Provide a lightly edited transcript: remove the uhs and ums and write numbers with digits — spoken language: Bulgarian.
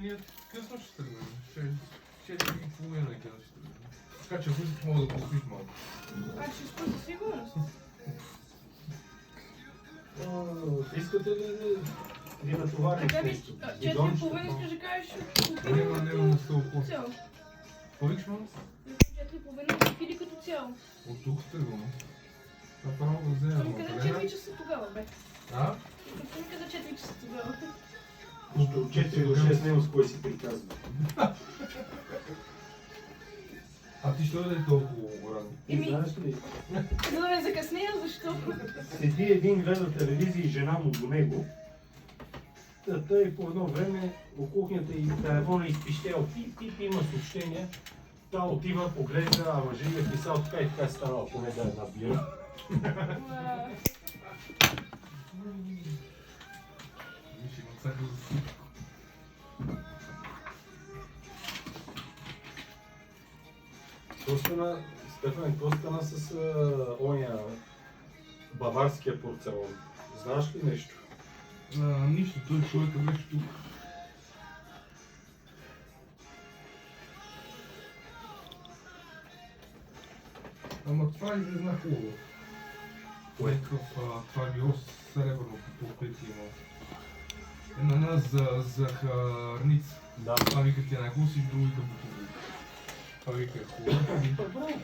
ние късно ще тръгнем. 4:30 е късно ще тръгнем. Така че ако искаш мога да поспиш малко. Ще спа със сигурност. Искате ли да ви натоварим Така ви, нещо? 4:30 искаш да кажеш, Няма на цяло. Повикаш малко? 4:30 пили като цяло. От тук тръгвам. Направо да вземем Той ми каза 4 часа тогава, бе. А? Той ми каза 4 часа тогава. От 4 до 6 няма с кой си приказва. А ти що да е толкова рано? Знаеш ли, За да не закъснея, защо? седи един гледа телевизия и жена му до него. Той по едно време в кухнята и телефона изпищел, пип, има съобщение. Та отива, поглежда, а мъжът е писал така и така е станал, поне да я набира. Виж, има цака за всичко. Стефан, какво стана с оня баварския порцелан? Знаеш ли нещо? Нищо, той човека беше тук. Ама това изглежда хубаво. Това е било сребърно покритие има. Една за харница. Да. Това вика ти е най-хубаво, всички други като хубаво. Това вика е хубаво. Добре.